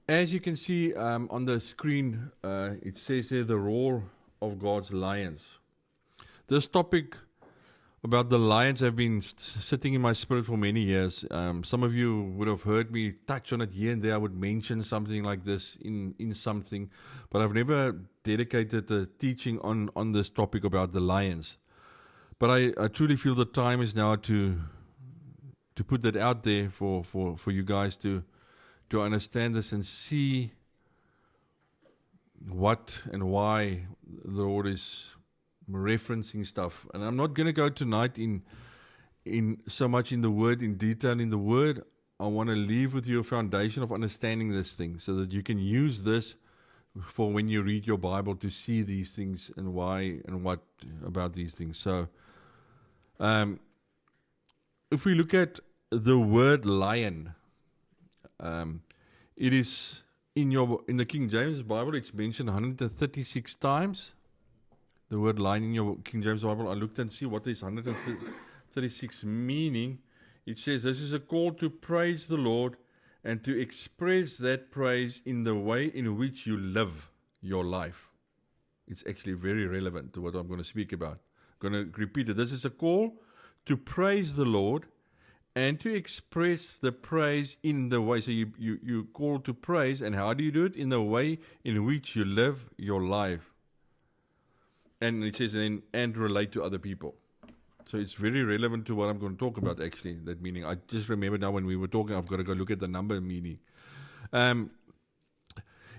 As you can see on the screen, it says there the roar of God's lions. This topic about the lions have been sitting in my spirit for many years. Some of you would have heard me touch on it here and there. I would mention something like this in something, but I've never dedicated a teaching on this topic about the lions. But I truly feel the time is now to put that out there for you guys to understand this and see what and why the Lord is referencing stuff. And I'm not going to go tonight in so much in the Word, in detail in the Word. I want to leave with you a foundation of understanding this thing so that you can use this for when you read your Bible to see these things and why and what about these things. So if we look at the word lion, it is in the King James Bible, it's mentioned 136 times. The word lion in your King James Bible, I looked and see what is 136 meaning. It says this is a call to praise the Lord and to express that praise in the way in which you live your life. It's actually very relevant to what I'm going to speak about. I'm going to repeat it. This is a call to praise the Lord and to express the praise in the way. So you call to praise, and how do you do it? In the way in which you live your life. And it says, and relate to other people. So it's very relevant to what I'm going to talk about, actually, that meaning. I just remember now when we were talking, I've got to go look at the number meaning. In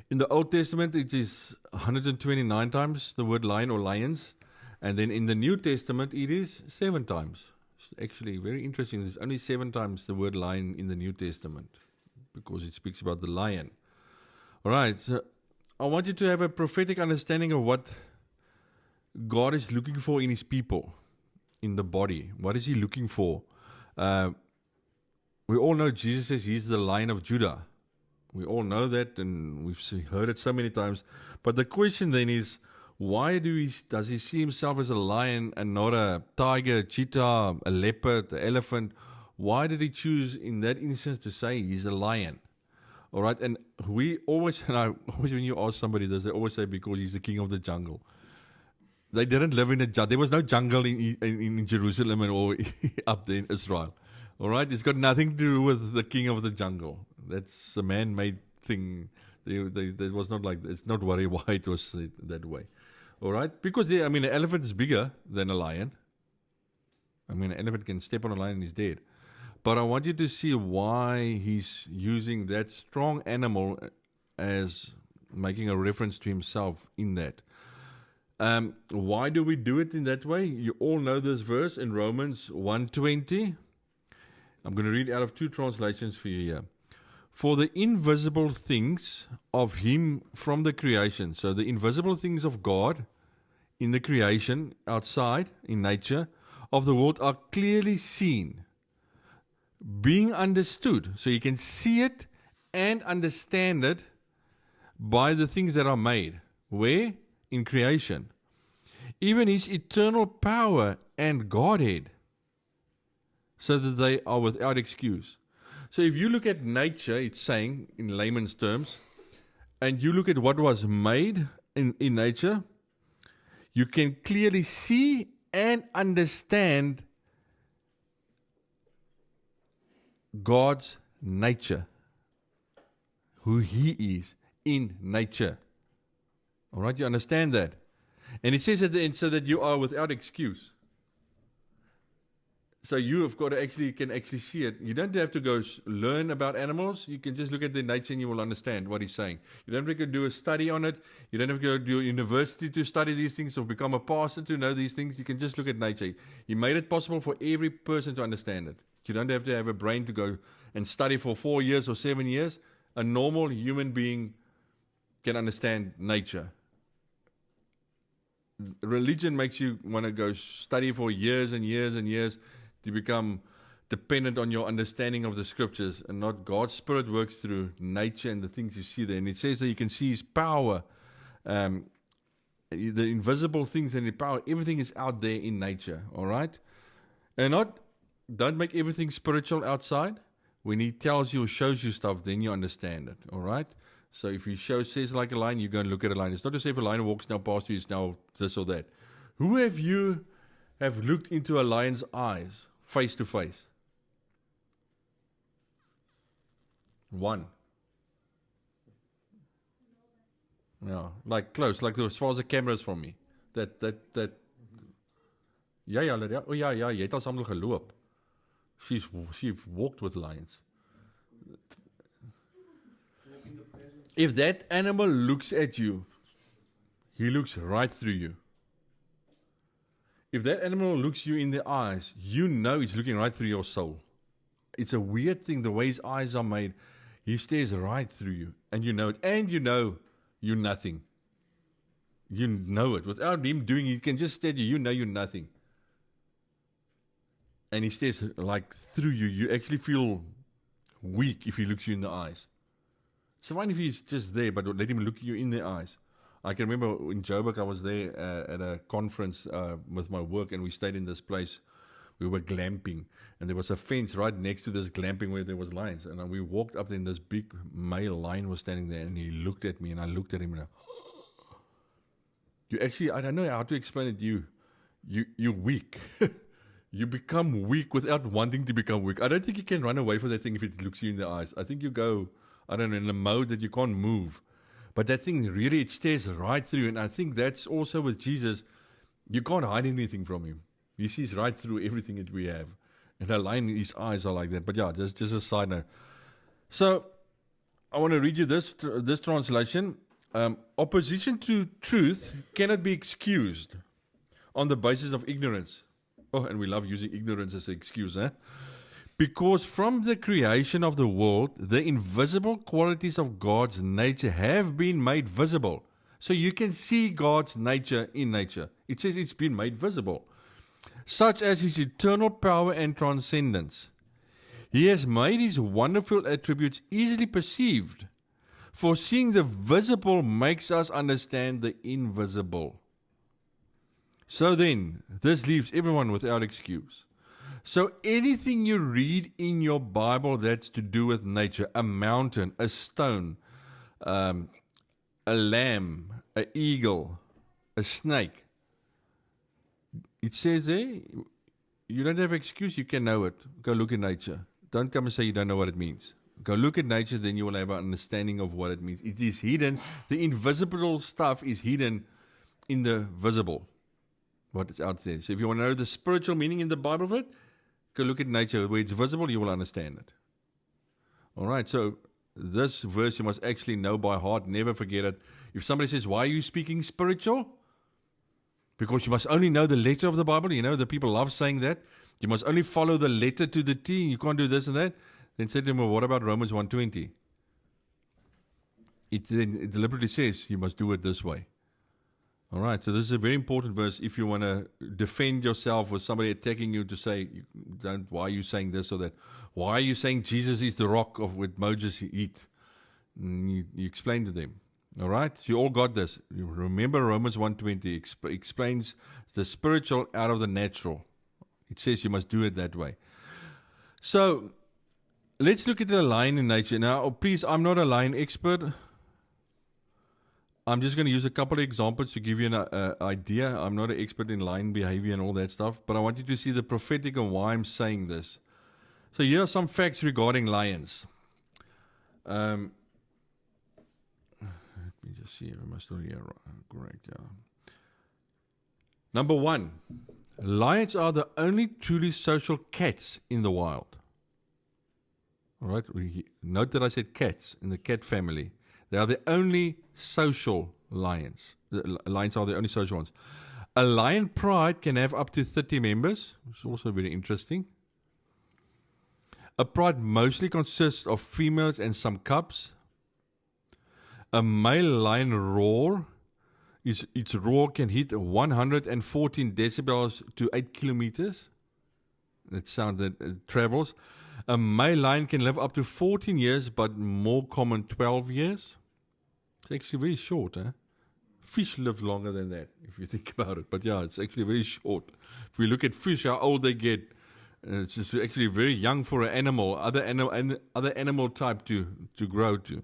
the Old Testament, it is 129 times the word lion or lions. And then in the New Testament, it is 7 times. It's actually very interesting. There's only 7 times the word lion in the New Testament because it speaks about the lion. All right, so I want you to have a prophetic understanding of what God is looking for in His people, in the body. What is He looking for? We all know Jesus says He's the Lion of Judah. We all know that, and we've heard it so many times. But the question then is, why does He see Himself as a lion and not a tiger, a cheetah, a leopard, an elephant? Why did He choose in that instance to say He's a lion? All right, and we always, when you ask somebody this, they always say because He's the king of the jungle. They didn't live in a jungle. There was no jungle in Jerusalem or up there in Israel. All right, it's got nothing to do with the king of the jungle. That's a man-made thing. That was not like, it's not worry why it was that way. All right, because an elephant is bigger than a lion. An elephant can step on a lion and he's dead. But I want you to see why He's using that strong animal as making a reference to Himself in that. Why do we do it in that way? You all know this verse in Romans 1:20. I'm going to read out of 2 translations for you here. For the invisible things of Him from the creation, so the invisible things of God in the creation, outside, in nature, of the world are clearly seen, being understood. So you can see it and understand it by the things that are made. Where? In creation. Even His eternal power and Godhead, so that they are without excuse. So if you look at nature, it's saying, in layman's terms, and you look at what was made in nature, you can clearly see and understand God's nature, who He is in nature. All right, you understand that? And it says at the end, so that you are without excuse. So you have got to can actually see it. You don't have to go learn about animals. You can just look at their nature and you will understand what He's saying. You don't have to go do a study on it. You don't have to go do a university to study these things or become a pastor to know these things. You can just look at nature. He made it possible for every person to understand it. You don't have to have a brain to go and study for 4 years or 7 years. A normal human being can understand nature. Religion makes you want to go study for years and years and years to become dependent on your understanding of the scriptures, and not God's Spirit works through nature and the things you see there. And it says that you can see His power, the invisible things and the power, everything is out there in nature, all right? And don't make everything spiritual outside. when he tells you or shows you stuff, then you understand it. All right? So if he says like a lion, you go and look at a lion. It's not as if a lion walks now past you, it's now this or that. Who have you have looked into a lion's eyes, face to face? One. Yeah, like close, like as far as the camera is from me. That. Ja, Lydia. Oh ja, jy het al saam geloop. She's walked with lions. If that animal looks at you, he looks right through you. If that animal looks you in the eyes, you know it's looking right through your soul. It's a weird thing, the way his eyes are made. He stares right through you, and you know it. And you know you're nothing. You know it. Without him doing it, he can just stare at you. You know you're nothing. And he stares like through you. You actually feel weak if he looks you in the eyes. It's fine if he's just there, but let him look you in the eyes. I can remember in Joburg, I was there at a conference with my work, and we stayed in this place. We were glamping, and there was a fence right next to this glamping where there was lions. And we walked up there, and this big male lion was standing there, and he looked at me, and I looked at him, and you actually, I don't know how to explain it to you. You're weak. You become weak without wanting to become weak. I don't think you can run away from that thing if it looks you in the eyes. I think you go, I don't know, in a mode that you can't move. But that thing really, it stares right through. And I think that's also with Jesus. You can't hide anything from him. He sees right through everything that we have. And the lion in his eyes are like that. But yeah, just a side note. So I want to read you this translation. Opposition to truth cannot be excused on the basis of ignorance. Oh, and we love using ignorance as an excuse, eh? Because from the creation of the world, the invisible qualities of God's nature have been made visible. So you can see God's nature in nature. It says it's been made visible. Such as his eternal power and transcendence. He has made his wonderful attributes easily perceived. For seeing the visible makes us understand the invisible. So then, this leaves everyone without excuse. So anything you read in your Bible that's to do with nature, a mountain, a stone, a lamb, an eagle, a snake, it says there, you don't have excuse, you can know it. Go look at nature. Don't come and say you don't know what it means. Go look at nature, then you will have an understanding of what it means. It is hidden. The invisible stuff is hidden in the visible. What is out there. So if you want to know the spiritual meaning in the Bible of it, go look at nature. Where it's visible, you will understand it. All right, so this verse you must actually know by heart. Never forget it. If somebody says, why are you speaking spiritual? Because you must only know the letter of the Bible. You know, the people love saying that. You must only follow the letter to the T. You can't do this and that. Then say to them, well, what about Romans 1:20? It deliberately says you must do it this way. All right, so this is a very important verse if you want to defend yourself with somebody attacking you to say, why are you saying this or that? Why are you saying Jesus is the rock of what Moses eat? You explain to them. All right, so you all got this. You remember Romans 1:20 explains the spiritual out of the natural. It says you must do it that way. So let's look at the lion in nature. Now, please, I'm not a lion expert. I'm just going to use a couple of examples to give you an idea. I'm not an expert in lion behavior and all that stuff, but I want you to see the prophetic and why I'm saying this. So here are some facts regarding lions. Let me just see. Am I still here? Great, yeah. Number one, lions are the only truly social cats in the wild. All right, note that I said cats in the cat family. They are the only social lions. The lions are the only social ones. A lion pride can have up to 30 members, which is also very interesting. A pride mostly consists of females and some cubs. A male lion roar, its roar can hit 114 decibels to 8 kilometers. That sound that travels. A male lion can live up to 14 years, but more common 12 years. It's actually very short, eh? Fish live longer than that, if you think about it. But yeah, it's actually very short. If we look at fish, how old they get, It's just actually very young for an animal, other animal type to grow to.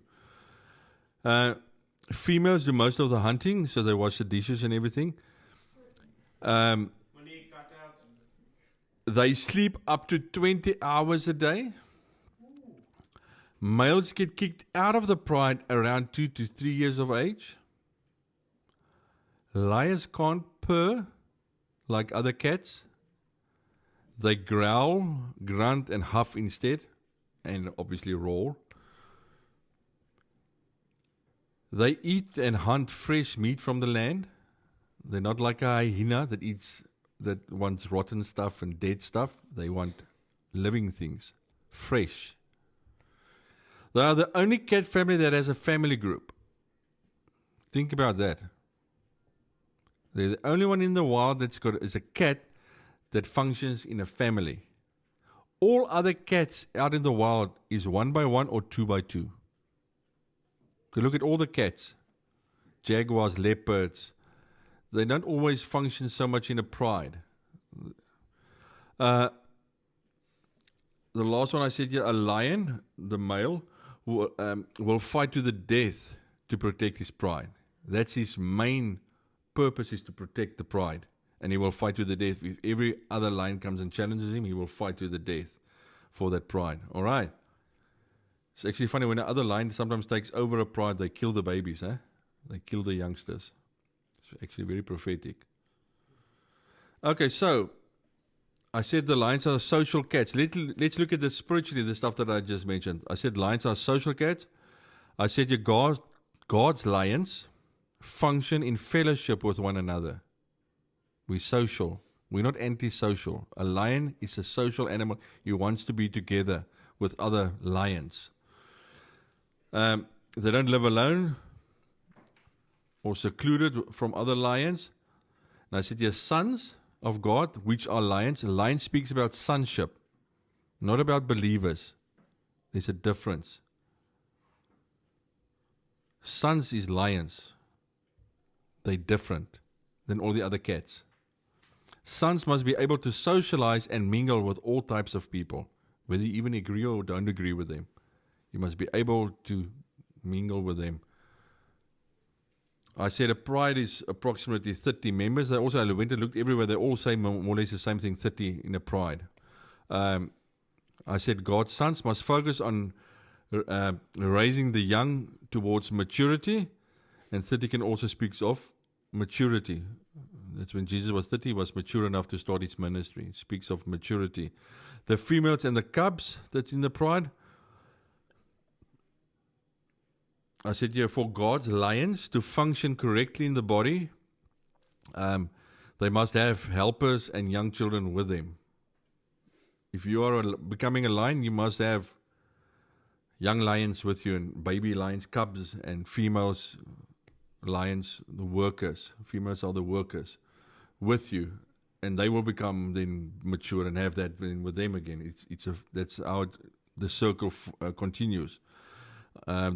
Females do most of the hunting, so they wash the dishes and everything. They sleep up to 20 hours a day. Males get kicked out of the pride around 2 to 3 years of age. Lions can't purr like other cats. They growl, grunt, and huff instead, and obviously roar. They eat and hunt fresh meat from the land. They're not like a hyena that wants rotten stuff and dead stuff. They want living things, fresh. They are the only cat family that has a family group. Think about that. They're the only one in the wild is a cat that functions in a family. All other cats out in the wild is 1 by 1 or 2 by 2. You look at all the cats, jaguars, leopards. They don't always function so much in a pride. The last one I said here, a lion, the male, will fight to the death to protect his pride. That's his main purpose, is to protect the pride. And he will fight to the death. If every other lion comes and challenges him, he will fight to the death for that pride. All right. It's actually funny, when another lion sometimes takes over a pride, they kill the babies. They kill the youngsters. It's actually very prophetic. Okay, so I said the lions are social cats. Let's look at the spiritually, the stuff that I just mentioned. I said lions are social cats. I said God's lions function in fellowship with one another. We're social. We're not antisocial. A lion is a social animal. He wants to be together with other lions. They don't live alone or secluded from other lions. And I said, yes, sons of God, which are lions. A lion speaks about sonship, not about believers. There's a difference. Sons is lions. They're different than all the other cats. Sons must be able to socialize and mingle with all types of people, whether you even agree or don't agree with them. You must be able to mingle with them. I said a pride is approximately 30 members. I went and looked everywhere. They all say more or less the same thing, 30 in a pride. I said God's sons must focus on raising the young towards maturity. And 30 can also speak of maturity. That's when Jesus was 30, he was mature enough to start his ministry. It speaks of maturity. The females and the cubs that's in the pride. I said here, for God's lions to function correctly in the body, they must have helpers and young children with them. If you are becoming a lion, you must have young lions with you, and baby lions, cubs, and females, lions, the workers. Females are the workers with you, and they will become then mature and have that with them again. That's how the circle continues. I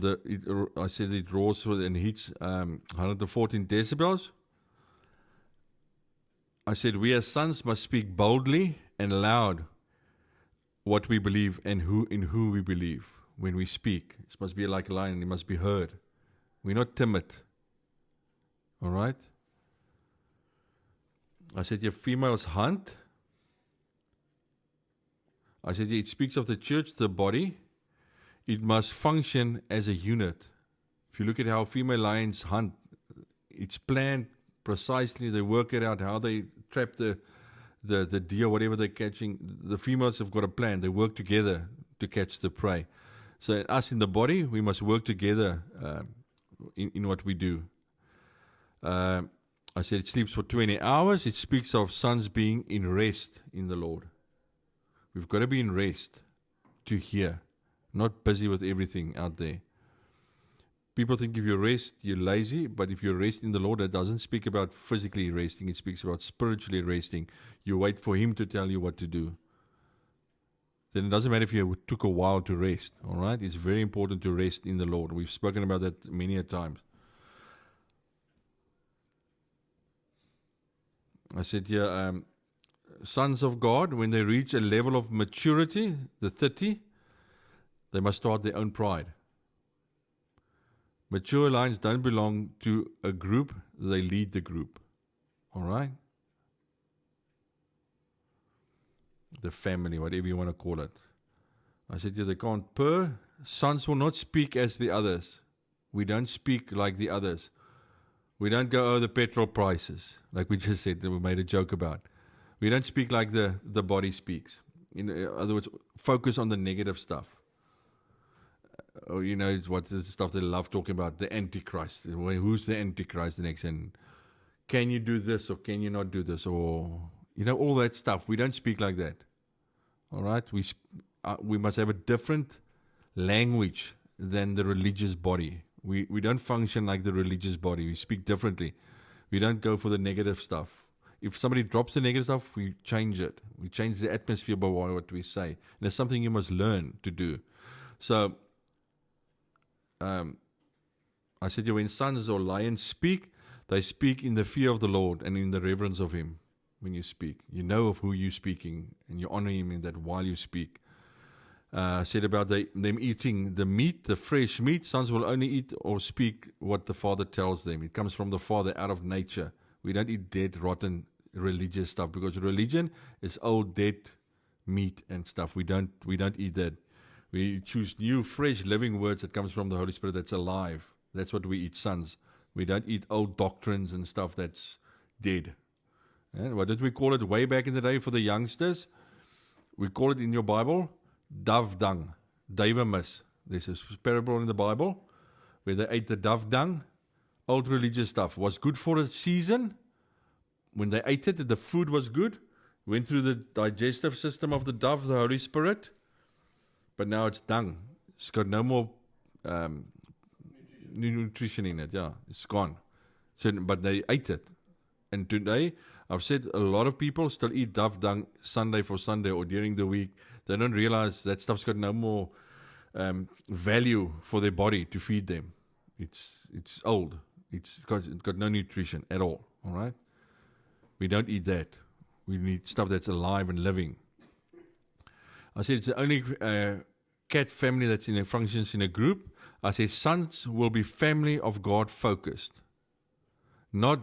said it roars and hits 114 decibels. I said we as sons must speak boldly and loud what we believe and in who we believe. When we speak, it must be like a lion. It must be heard. We're not timid. All right. I said your females hunt. I said it speaks of the church, the body. It must function as a unit. If you look at how female lions hunt, it's planned precisely. They work it out, how they trap the deer, whatever they're catching. The females have got a plan. They work together to catch the prey. So us in the body, we must work together in what we do. I said it sleeps for 20 hours. It speaks of sons being in rest in the Lord. We've got to be in rest to hear. Not busy with everything out there. People think if you rest, you're lazy, but if you rest in the Lord, that doesn't speak about physically resting, it speaks about spiritually resting. You wait for Him to tell you what to do. Then it doesn't matter if you took a while to rest, all right? It's very important to rest in the Lord. We've spoken about that many a times. I said here, sons of God, when they reach a level of maturity, the 30, they must start their own pride. Mature lions don't belong to a group, they lead the group. All right? The family, whatever you want to call it. I said, yeah, they can't. Sons will not speak as the others. We don't speak like the others. We don't go, the petrol prices, like we just said, that we made a joke about. We don't speak like the body speaks. In other words, focus on the negative stuff. Or what's the stuff they love talking about? The Antichrist. Who's the Antichrist the next? And can you do this or can you not do this? Or, all that stuff. We don't speak like that. All right? We must have a different language than the religious body. We don't function like the religious body. We speak differently. We don't go for the negative stuff. If somebody drops the negative stuff, we change it. We change the atmosphere by what we say. And it's something you must learn to do. So, I said, when sons or lions speak, they speak in the fear of the Lord and in the reverence of Him. When you speak, you know of who you're speaking, and you honor Him in that while you speak. Said about them eating the meat, the fresh meat. Sons will only eat or speak what the Father tells them. It comes from the Father, out of nature. We don't eat dead, rotten religious stuff, because religion is old, dead meat and stuff. We don't eat that. We choose new, fresh, living words that comes from the Holy Spirit that's alive. That's what we eat, sons. We don't eat old doctrines and stuff that's dead. And what did we call it way back in the day for the youngsters? We call it in your Bible, dove dung, davemus. There's a parable in the Bible where they ate the dove dung. Old religious stuff was good for a season. When they ate it, the food was good. Went through the digestive system of the dove, the Holy Spirit. But now it's dung. It's got no more nutrition in it. Yeah, it's gone. So, but they ate it. And today, I've said a lot of people still eat dove dung Sunday for Sunday or during the week. They don't realize that stuff's got no more value for their body to feed them. It's old. It's got no nutrition at all. All right? We don't eat that. We need stuff that's alive and living. I said it's the only cat family that's functions in a group. I said sons will be family of God focused, not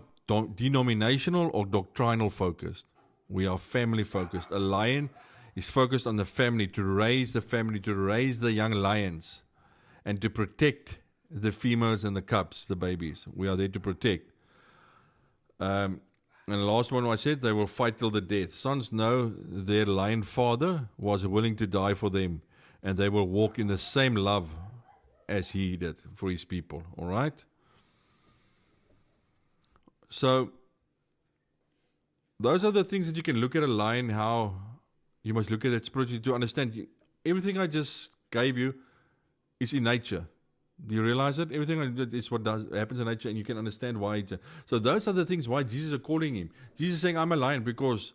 denominational or doctrinal focused. We are family focused. A lion is focused on the family, to raise the young lions, and to protect the females and the cubs, the babies. We are there to protect. And the last one I said, they will fight till the death. Sons know their lion father was willing to die for them, and they will walk in the same love as he did for his people. All right? So, those are the things that you can look at a lion, how you must look at it spiritually to understand. Everything I just gave you is in nature. Do you realize that? Everything is what happens in nature, and you can understand why. So those are the things why Jesus is calling him. Jesus is saying, I'm a lion because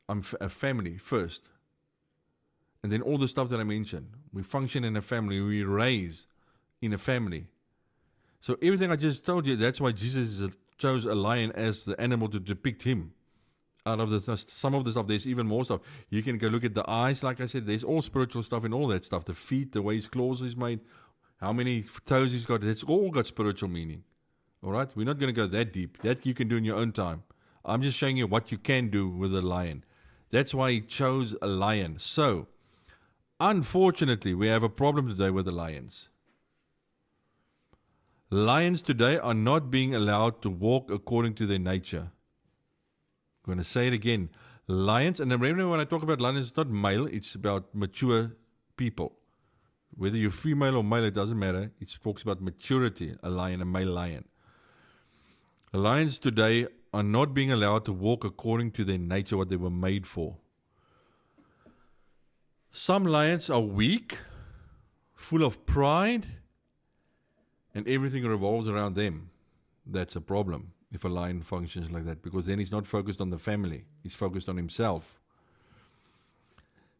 I'm a family first. And then all the stuff that I mentioned. We function in a family. We raise in a family. So everything I just told you, that's why Jesus chose a lion as the animal to depict him. Out of some of the stuff, there's even more stuff. You can go look at the eyes, like I said. There's all spiritual stuff in all that stuff. The feet, the way his claws is made. How many toes he's got, it's all got spiritual meaning. All right? We're not going to go that deep. That you can do in your own time. I'm just showing you what you can do with a lion. That's why he chose a lion. So, unfortunately, we have a problem today with the lions. Lions today are not being allowed to walk according to their nature. I'm going to say it again. Lions, and remember when I talk about lions, it's not male, it's about mature people. Whether you're female or male, it doesn't matter. It talks about maturity, a lion, a male lion. Lions today are not being allowed to walk according to their nature, what they were made for. Some lions are weak, full of pride, and everything revolves around them. That's a problem if a lion functions like that, because then he's not focused on the family. He's focused on himself.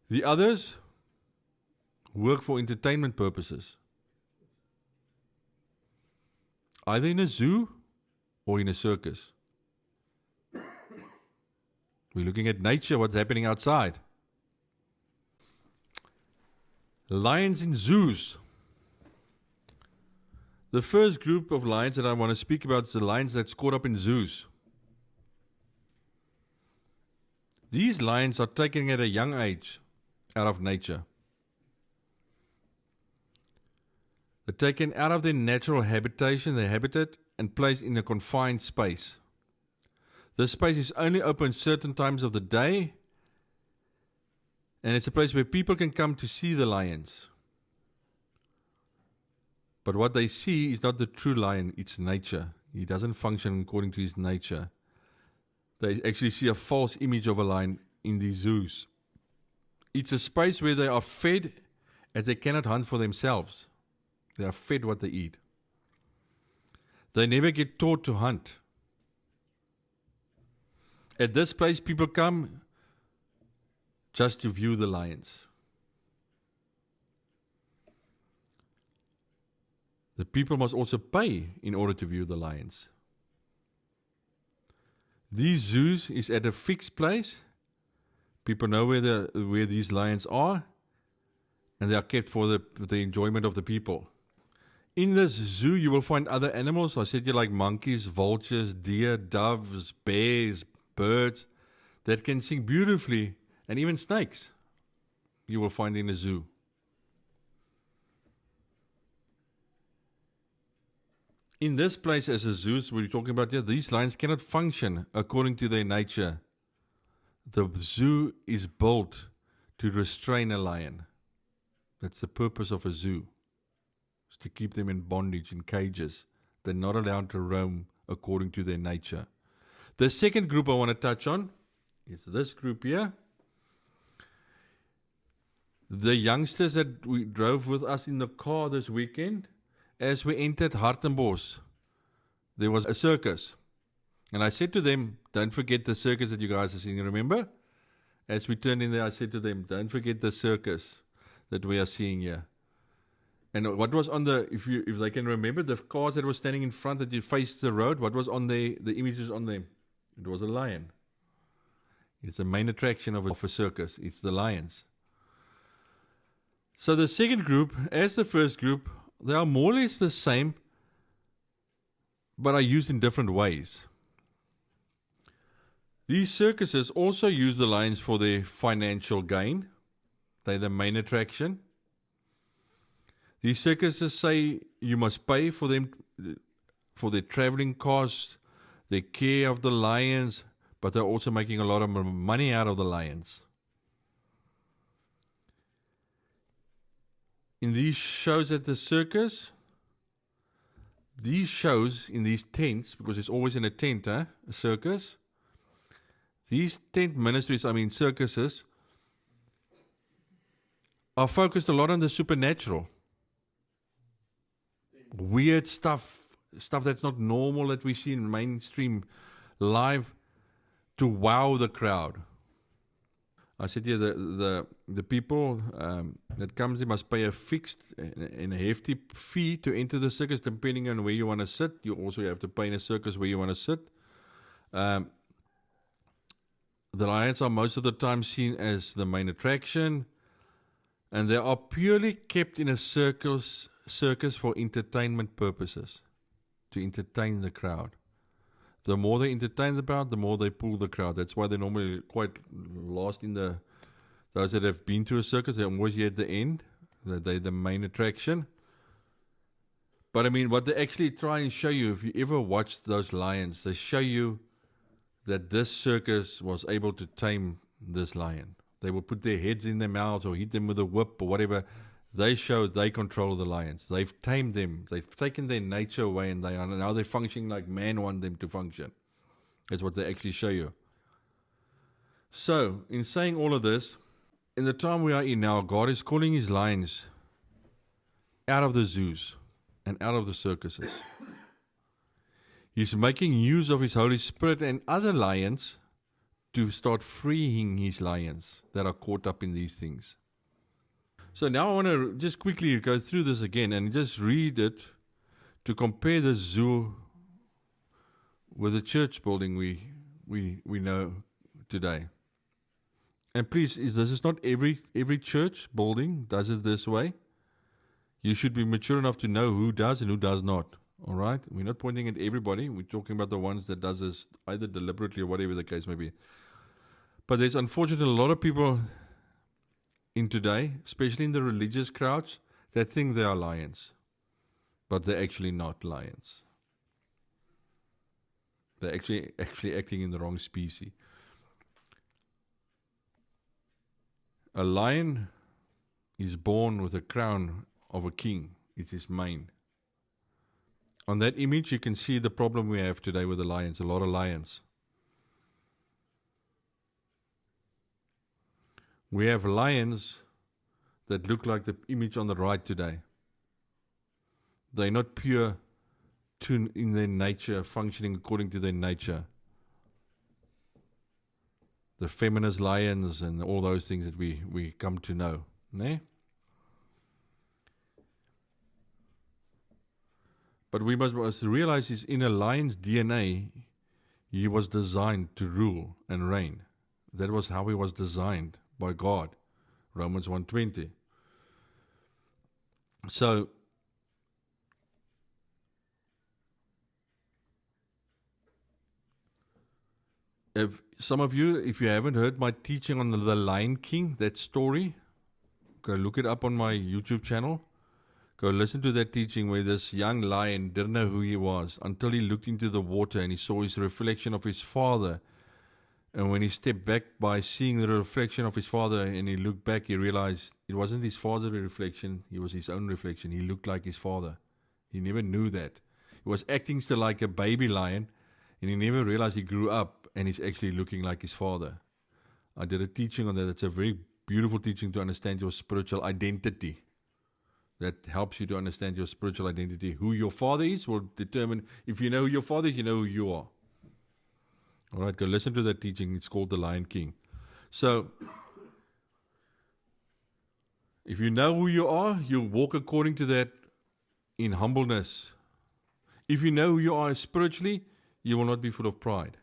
The others work for entertainment purposes. Either in a zoo or in a circus. We're looking at nature, what's happening outside. Lions in zoos. The first group of lions that I want to speak about is the lions that's caught up in zoos. These lions are taken at a young age out of nature. They're taken out of their natural habitation, their habitat, and placed in a confined space. This space is only open certain times of the day, and it's a place where people can come to see the lions. But what they see is not the true lion, it's nature. He doesn't function according to his nature. They actually see a false image of a lion in these zoos. It's a space where they are fed as they cannot hunt for themselves. They are fed what they eat. They never get taught to hunt. At this place, people come just to view the lions. The people must also pay in order to view the lions. These zoos is at a fixed place. People know where these lions are, and they are kept for the enjoyment of the people. In this zoo, you will find other animals. I said you like monkeys, vultures, deer, doves, bears, birds that can sing beautifully, and even snakes you will find in a zoo. In this place as a zoo, we're talking about here, these lions cannot function according to their nature. The zoo is built to restrain a lion. That's the purpose of a zoo, is to keep them in bondage, in cages. They're not allowed to roam according to their nature. The second group I want to touch on is this group here. The youngsters that we drove with us in the car this weekend, as we entered Hartenbos, there was a circus. And I said to them, don't forget the circus that you guys are seeing. Remember? As we turned in there, I said to them, don't forget the circus that we are seeing here. And what was on the, if they can remember, the cars that were standing in front that you faced the road, what was on the images on them? It was a lion. It's the main attraction of a circus. It's the lions. So the second group, as the first group, they are more or less the same, but are used in different ways. These circuses also use the lions for their financial gain. They're the main attraction. These circuses say you must pay for them, for their traveling costs, their care of the lions, but they're also making a lot of money out of the lions. In these shows at the circus, these shows in these tents, because it's always in a tent, a circus, these tent ministries, circuses, are focused a lot on the supernatural. Weird stuff that's not normal that we see in mainstream live, to wow the crowd. I said here, the people that comes, they must pay a fixed and a hefty fee to enter the circus, depending on where you want to sit. You also have to pay in a circus where you want to sit. The lions are most of the time seen as the main attraction, and they are purely kept in a circus for entertainment purposes, to entertain the crowd. The more they entertain the crowd, the more they pull the crowd. That's why they're normally quite lost in those that have been to a circus, they're always here at the end. They're the main attraction. But what they actually try and show you, if you ever watch those lions, they show you that this circus was able to tame this lion. They will put their heads in their mouths or hit them with a whip or whatever. They show they control the lions. They've tamed them. They've taken their nature away, and now they're functioning like man want them to function. That's what they actually show you. So, in saying all of this, in the time we are in now, God is calling his lions out of the zoos and out of the circuses. He's making use of his Holy Spirit and other lions to start freeing his lions that are caught up in these things. So now I want to just quickly go through this again and just read it to compare the zoo with the church building we know today. And please, this is not every church building does it this way. You should be mature enough to know who does and who does not. All right? We're not pointing at everybody. We're talking about the ones that does this either deliberately or whatever the case may be. But there's unfortunately a lot of people in today, especially in the religious crowds, that think they are lions. But they're actually not lions. They're actually acting in the wrong species. A lion is born with a crown of a king. It's his mane. On that image, you can see the problem we have today with the lions. A lot of lions. We have lions that look like the image on the right today. They're not pure in their nature, functioning according to their nature. The feminist lions and all those things that we come to know. Ne? But we must realize is in a lion's DNA, he was designed to rule and reign. That was how he was designed by God. Romans 1:20. So, if some of you, if you haven't heard my teaching on the Lion King, that story, go look it up on my YouTube channel. Go listen to that teaching where this young lion didn't know who he was until he looked into the water and he saw his reflection of his father. And when he stepped back by seeing the reflection of his father and he looked back, he realized it wasn't his father's reflection, it was his own reflection. He looked like his father. He never knew that. He was acting still like a baby lion and he never realized he grew up and he's actually looking like his father. I did a teaching on that. It's a very beautiful teaching to understand your spiritual identity. That helps you to understand your spiritual identity. Who your father is will determine, if you know who your father is, you know who you are. All right, go listen to that teaching. It's called The Lion King. So, if you know who you are, you'll walk according to that in humbleness. If you know who you are spiritually, you will not be full of pride.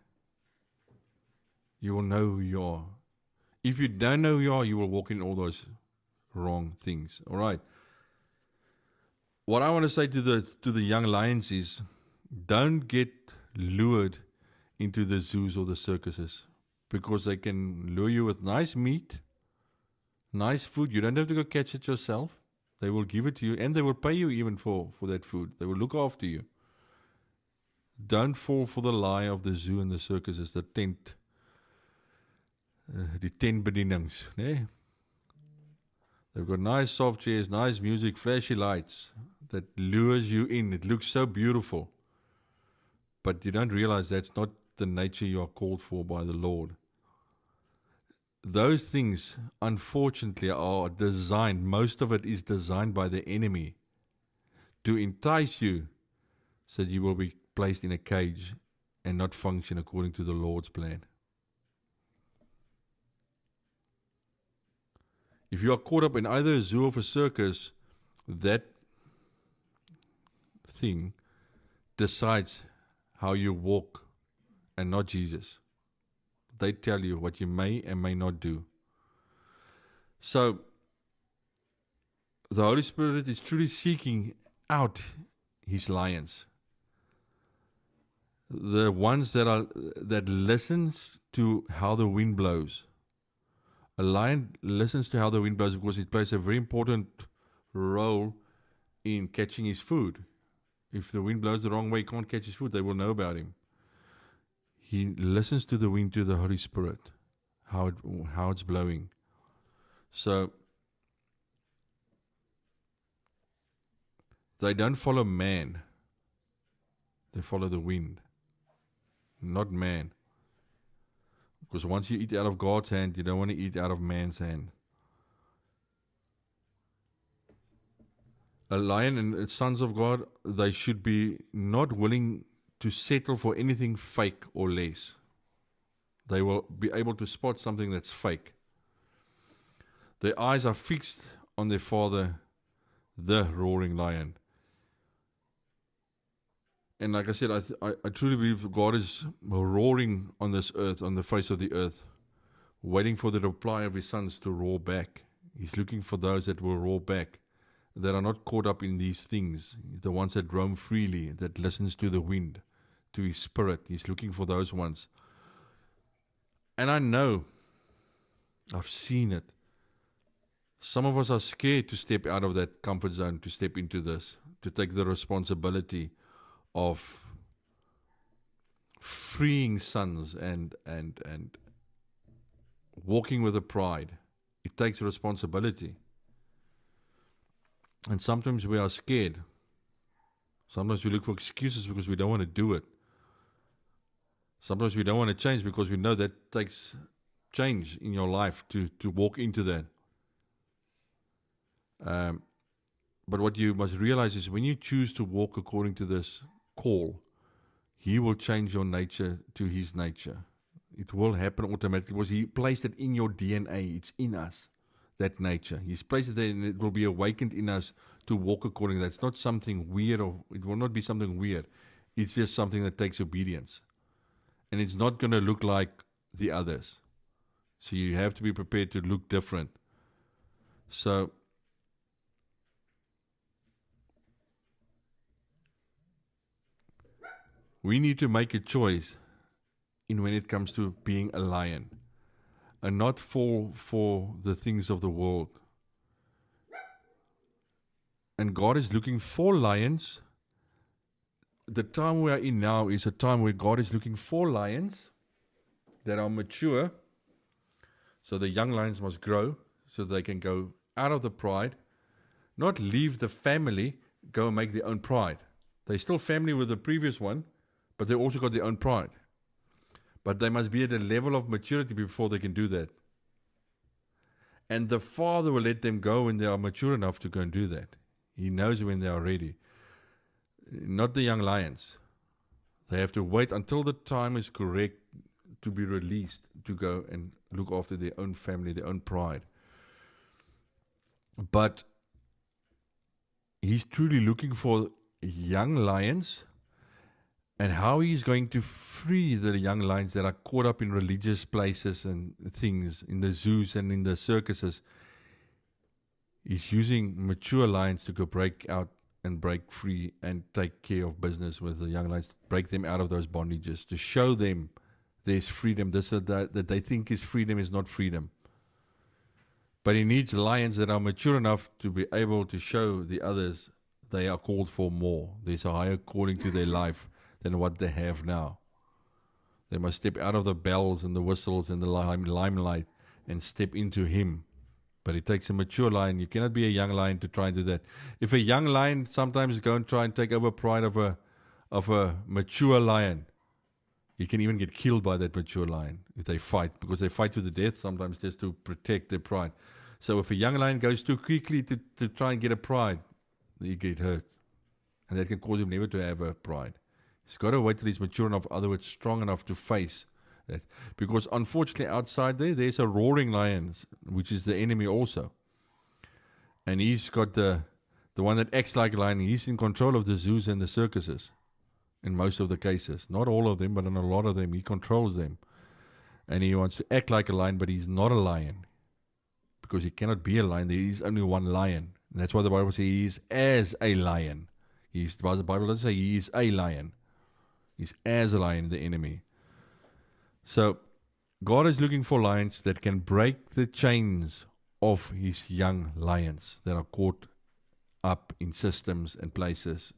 You will know who you are. If you don't know who you are, you will walk in all those wrong things. All right. What I want to say to the young lions is, don't get lured into the zoos or the circuses, because they can lure you with nice meat, nice food. You don't have to go catch it yourself. They will give it to you, and they will pay you even for that food. They will look after you. Don't fall for the lie of the zoo and the circuses, the tent bedienings. Nee? They've got nice soft chairs, nice music, flashy lights that lures you in. It looks so beautiful. But you don't realize that's not the nature you are called for by the Lord. Those things, unfortunately, are designed, most of it is designed by the enemy to entice you so that you will be placed in a cage and not function according to the Lord's plan. If you are caught up in either a zoo or a circus, that thing decides how you walk and not Jesus. They tell you what you may and may not do. So, the Holy Spirit is truly seeking out His lions. The ones that listens to how the wind blows. A lion listens to how the wind blows because it plays a very important role in catching his food. If the wind blows the wrong way, he can't catch his food. They will know about him. He listens to the wind, to the Holy Spirit, how it's blowing. So, they don't follow man. They follow the wind, not man. Because once you eat out of God's hand, you don't want to eat out of man's hand. A lion and sons of God, they should be not willing to settle for anything fake or less. They will be able to spot something that's fake. Their eyes are fixed on their father, the roaring lion. And like I said, I truly believe God is roaring on this earth, on the face of the earth. waiting for the reply of his sons to roar back. He's looking for those that will roar back, that are not caught up in these things, the ones that roam freely, that listens to the wind, to his spirit. He's looking for those ones. And I know, I've seen it. Some of us are scared to step out of that comfort zone, to step into this, to take the responsibility of freeing sons and walking with a pride. It takes responsibility. And sometimes we are scared. Sometimes we look for excuses because we don't want to do it. Sometimes we don't want to change because we know that takes change in your life to walk into that. But what you must realize is when you choose to walk according to this call, He will change your nature to His nature. It will happen automatically because He placed it in your DNA. It's in us, that nature. He's placed it there and it will be awakened in us to walk according to that. It's not something weird, or it will not be something weird. It's just something that takes obedience. And it's not going to look like the others. So you have to be prepared to look different. So we need to make a choice in when it comes to being a lion and not fall for the things of the world. And God is looking for lions. The time we are in now is a time where God is looking for lions that are mature. So the young lions must grow so they can go out of the pride, not leave the family, go and make their own pride. They're still family with the previous one, but they also got their own pride. But they must be at a level of maturity before they can do that. And the Father will let them go when they are mature enough to go and do that. He knows when they are ready. Not the young lions. They have to wait until the time is correct to be released to go and look after their own family, their own pride. But He's truly looking for young lions, and how He's going to free the young lions that are caught up in religious places and things, in the zoos and in the circuses. He's using mature lions to go break out and break free and take care of business with the young lions, break them out of those bondages, to show them there's freedom. This that they think is freedom is not freedom. But He needs lions that are mature enough to be able to show the others they are called for more. There's a higher calling to their life than what they have now. They must step out of the bells and the whistles and the limelight and step into Him. But it takes a mature lion. You cannot be a young lion to try and do that. If a young lion sometimes go and try and take over pride of a mature lion, he can even get killed by that mature lion if they fight, because they fight to the death sometimes just to protect their pride. So if a young lion goes too quickly to try and get a pride, he get hurt. And that can cause him never to have a pride. He's got to wait till he's mature enough, other words, strong enough to face that. Because unfortunately outside there's a roaring lion, which is the enemy also. And he's got the one that acts like a lion. He's in control of the zoos and the circuses in most of the cases. Not all of them, but in a lot of them, he controls them. And he wants to act like a lion, but he's not a lion. Because he cannot be a lion. There is only one lion. And that's why the Bible says he is as a lion. The Bible doesn't say he is a lion. He's as a lion, the enemy. So, God is looking for lions that can break the chains of His young lions that are caught up in systems and places,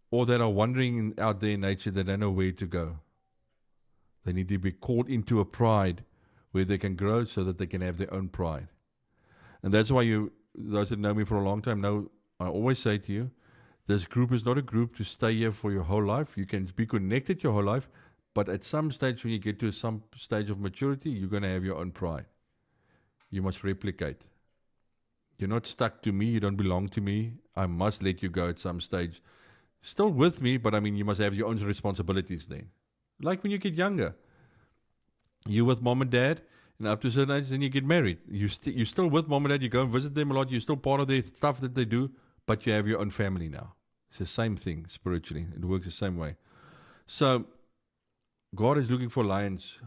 or that are wandering out there in nature that don't know where to go. They need to be called into a pride where they can grow so that they can have their own pride. And that's why those that know me for a long time know, I always say to you, this group is not a group to stay here for your whole life. You can be connected your whole life, but at some stage when you get to some stage of maturity, you're going to have your own pride. You must replicate. You're not stuck to me. You don't belong to me. I must let you go at some stage. Still with me, but I mean, you must have your own responsibilities then. Like when you get younger. You're with mom and dad, and up to a certain age, then you get married. You're still with mom and dad. You go and visit them a lot. You're still part of their stuff that they do, but you have your own family now. It's the same thing spiritually. It works the same way. So, God is looking for lions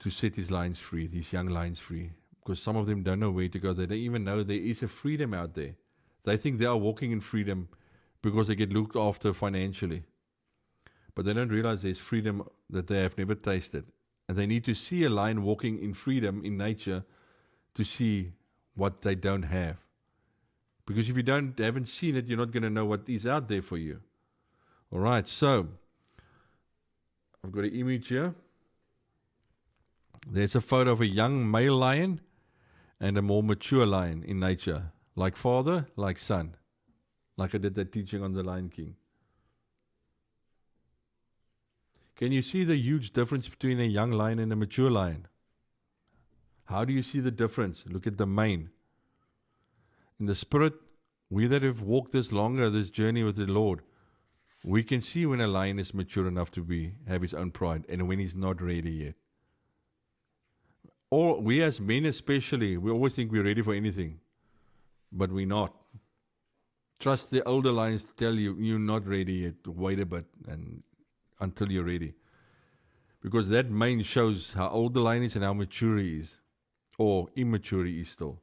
to set these lions free, these young lions free. Because some of them don't know where to go. They don't even know there is a freedom out there. They think they are walking in freedom because they get looked after financially. But they don't realize there's freedom that they have never tasted. And they need to see a lion walking in freedom in nature to see what they don't have. Because if you haven't seen it, you're not going to know what is out there for you. All right, so I've got an image here. There's a photo of a young male lion and a more mature lion in nature. Like father, like son. Like I did that teaching on the Lion King. Can you see the huge difference between a young lion and a mature lion? How do you see the difference? Look at the mane. In the spirit, we that have walked this journey with the Lord, we can see when a lion is mature enough to have his own pride and when he's not ready yet. Or we as men especially, we always think we're ready for anything, but we're not. Trust the older lions to tell you, you're not ready yet. Wait a bit until you're ready. Because that mane shows how old the lion is and how mature he is. Or immature he is still.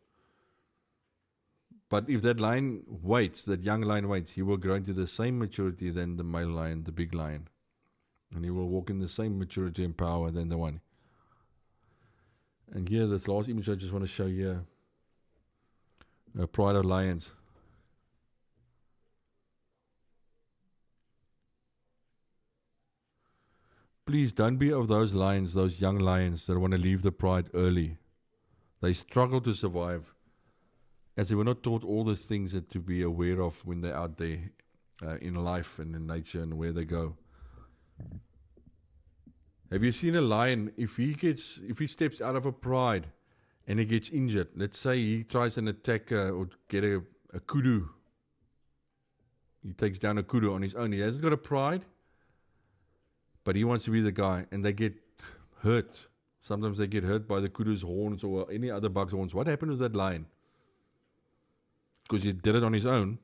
But if that lion waits, that young lion waits, he will grow into the same maturity than the male lion, the big lion. And he will walk in the same maturity and power than the one. And here, this last image I just want to show you. A pride of lions. Please don't be of those lions, those young lions that want to leave the pride early. They struggle to survive as they were not taught all those things that to be aware of when they're out there in life and in nature and where they go. Have you seen a lion, if he steps out of a pride and he gets injured, let's say he tries an attack or get a kudu. He takes down a kudu on his own. He hasn't got a pride, but he wants to be the guy, and they get hurt. Sometimes they get hurt by the kudu's horns or any other bug's horns. What happened with that lion? Because he did it on his own,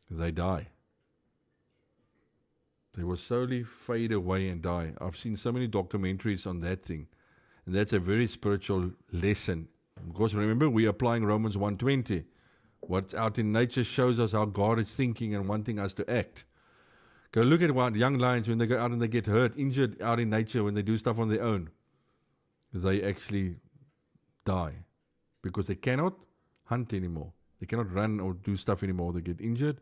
they die. They will slowly fade away and die. I've seen so many documentaries on that thing. And that's a very spiritual lesson. Because remember, we're applying Romans 1:20. What's out in nature shows us how God is thinking and wanting us to act. Go look at young lions when they go out and they get hurt, injured out in nature when they do stuff on their own. They actually die. Because they cannot hunt anymore. They cannot run or do stuff anymore. They get injured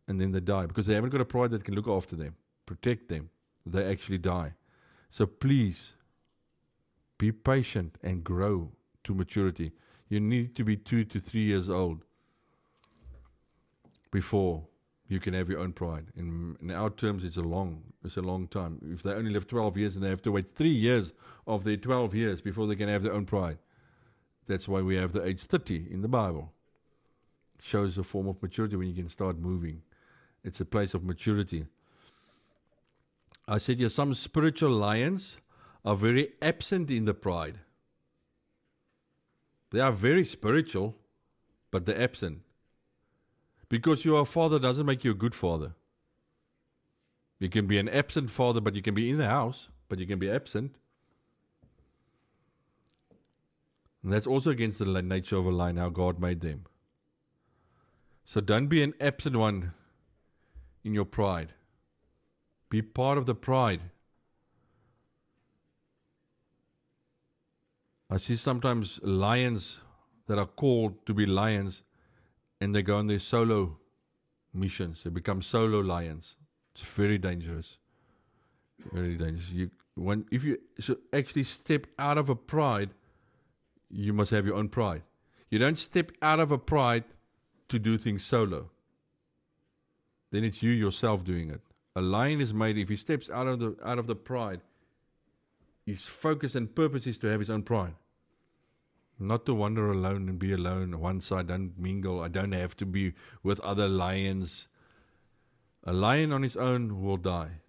and then they die. Because they haven't got a pride that can look after them, protect them. They actually die. So please, be patient and grow to maturity. You need to be 2 to 3 years old before you can have your own pride. In our terms, it's a long time. If they only live 12 years and they have to wait 3 years of their 12 years before they can have their own pride. That's why we have the age 30 in the Bible. It shows a form of maturity when you can start moving. It's a place of maturity. I said here, some spiritual lions are very absent in the pride. They are very spiritual, but they're absent. Because you are a father doesn't make you a good father. You can be an absent father, but you can be in the house, but you can be absent. And that's also against the nature of a lion, how God made them. So don't be an absent one in your pride. Be part of the pride. I see sometimes lions that are called to be lions and they go on their solo missions. They become solo lions. It's very dangerous. Very dangerous. If you actually step out of a pride, you must have your own pride. You don't step out of a pride to do things solo. Then it's you yourself doing it. A lion is made, if he steps out of the pride, his focus and purpose is to have his own pride. Not to wander alone and be alone. One side, don't mingle. I don't have to be with other lions. A lion on his own will die.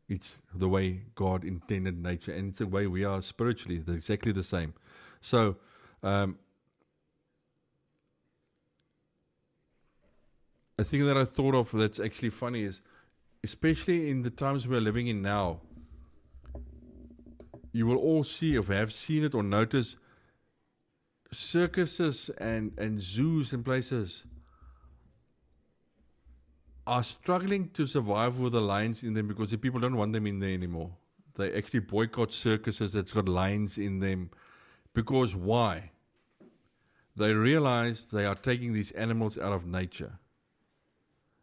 It's the way God intended nature, and it's the way we are spiritually. They're exactly the same. So, a thing that I thought of that's actually funny is, especially in the times we're living in now, you will all see, if you have seen it or noticed, circuses and zoos and places are struggling to survive with the lions in them because the people don't want them in there anymore. They actually boycott circuses that's got lions in them. Because why? They realize they are taking these animals out of nature.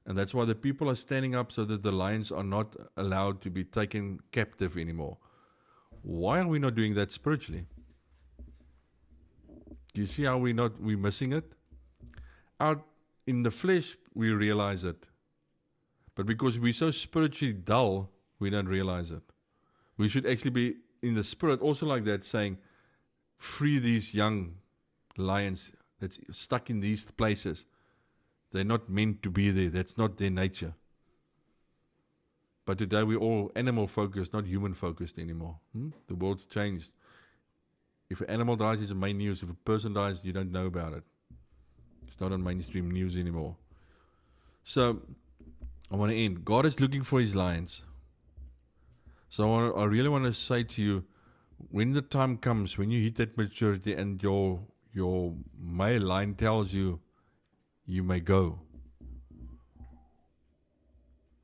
And that's why the people are standing up so that the lions are not allowed to be taken captive anymore. Why are we not doing that spiritually? Do you see how we're missing it? Out in the flesh, we realize it. But because we're so spiritually dull, we don't realize it. We should actually be in the spirit also like that, saying, free these young lions that's stuck in these places. They're not meant to be there. That's not their nature. But today we're all animal focused, not human focused anymore. The world's changed. If an animal dies, it's main news. If a person dies, you don't know about it. It's not on mainstream news anymore. So, I want to end. God is looking for His lions. So I really want to say to you, when the time comes, when you hit that maturity and your male lion tells you, you may go.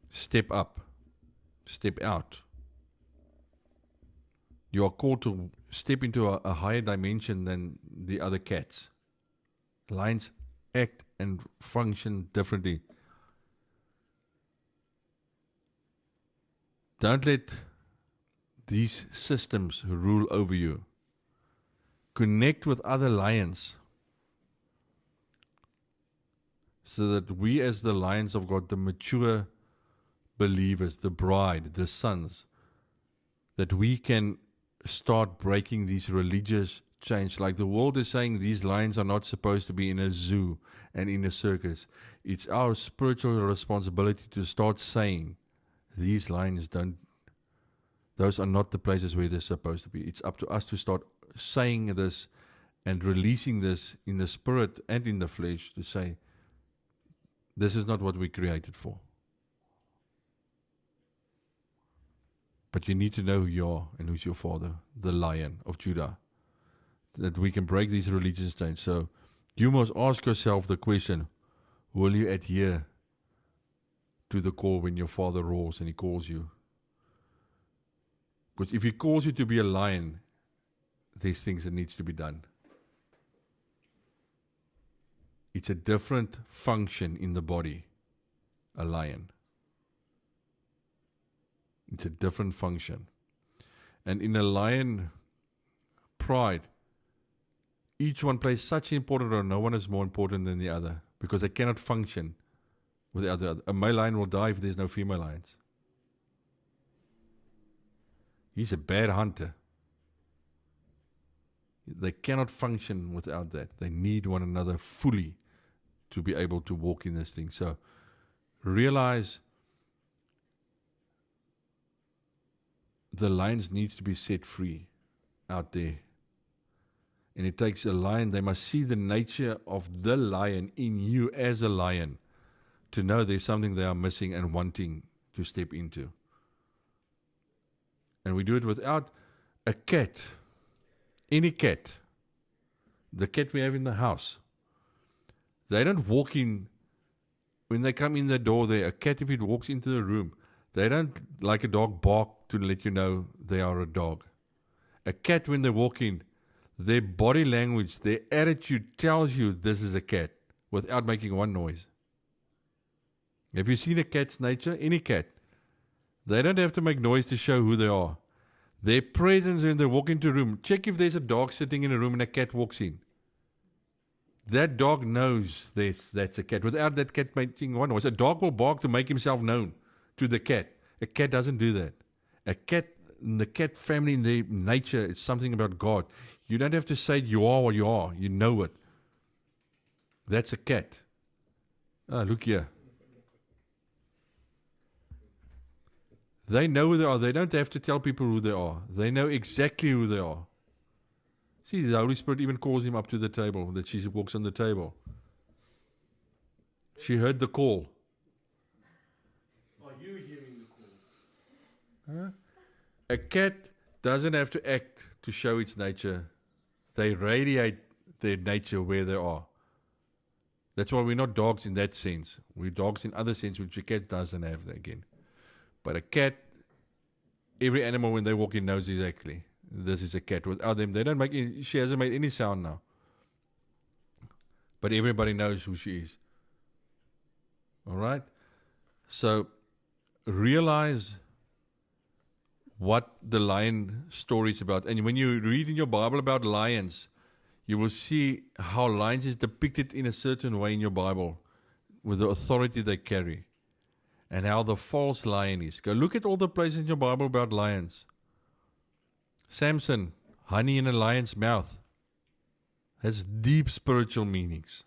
Step up. Step out. You are called to step into a higher dimension than the other cats. Lions act and function differently. Don't let these systems rule over you. Connect with other lions so that we as the lions of God, the mature believers, the bride, the sons, that we can start breaking these religious chains. Like the world is saying, these lions are not supposed to be in a zoo and in a circus. It's our spiritual responsibility to start saying, these lions those are not the places where they're supposed to be. It's up to us to start saying this and releasing this in the spirit and in the flesh to say, this is not what we created for. But you need to know who you are and who's your father, the Lion of Judah, that we can break these religious chains. So you must ask yourself the question, will you adhere to the call when your father roars and he calls you? Because if he calls you to be a lion, there's things that needs to be done. It's a different function in the body, a lion. It's a different function. And in a lion pride, each one plays such an important role. No one is more important than the other because they cannot function with the other. A male lion will die if there's no female lions. He's a bad hunter. They cannot function without that. They need one another fully to be able to walk in this thing. So realize the lions needs to be set free out there. And it takes a lion. They must see the nature of the lion in you as a lion to know there's something they are missing and wanting to step into. And we do it without a cat. Any cat. The cat we have in the house. They don't walk in, when they come in the door there, a cat, if it walks into the room, they don't, like a dog, bark to let you know they are a dog. A cat, when they walk in, their body language, their attitude tells you this is a cat without making one noise. Have you seen a cat's nature? Any cat. They don't have to make noise to show who they are. Their presence when they walk into a room. Check if there's a dog sitting in a room and a cat walks in. That dog knows that's a cat. Without that cat making one noise. A dog will bark to make himself known to the cat. A cat doesn't do that. A cat, the cat family in their nature, is something about God. You don't have to say you are what you are. You know it. That's a cat. Ah, look here. They know who they are. They don't have to tell people who they are. They know exactly who they are. See, the Holy Spirit even calls him up to the table, that she walks on the table. She heard the call. Are you hearing the call? Huh? A cat doesn't have to act to show its nature. They radiate their nature where they are. That's why we're not dogs in that sense. We're dogs in other sense, which a cat doesn't have again. But a cat, every animal when they walk in knows exactly this is a cat. Without them, they don't make any, she hasn't made any sound now. But everybody knows who she is. All right? So realize what the lion story is about. And when you read in your Bible about lions, you will see how lions is depicted in a certain way in your Bible with the authority they carry. And how the false lion is. Go look at all the places in your Bible about lions. Samson, honey in a lion's mouth. Has deep spiritual meanings.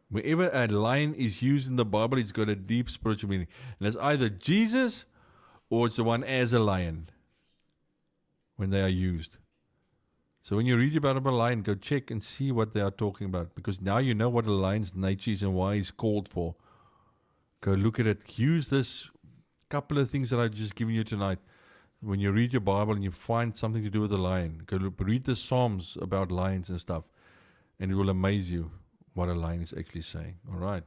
Wherever a lion is used in the Bible, it's got a deep spiritual meaning. And it's either Jesus or it's the one as a lion when they are used. So when you read about a lion, go check and see what they are talking about. Because now you know what a lion's nature is and why he's called for. Go look at it. Use this couple of things that I've just given you tonight. When you read your Bible and you find something to do with a lion, go read the Psalms about lions and stuff. And it will amaze you what a lion is actually saying. All right.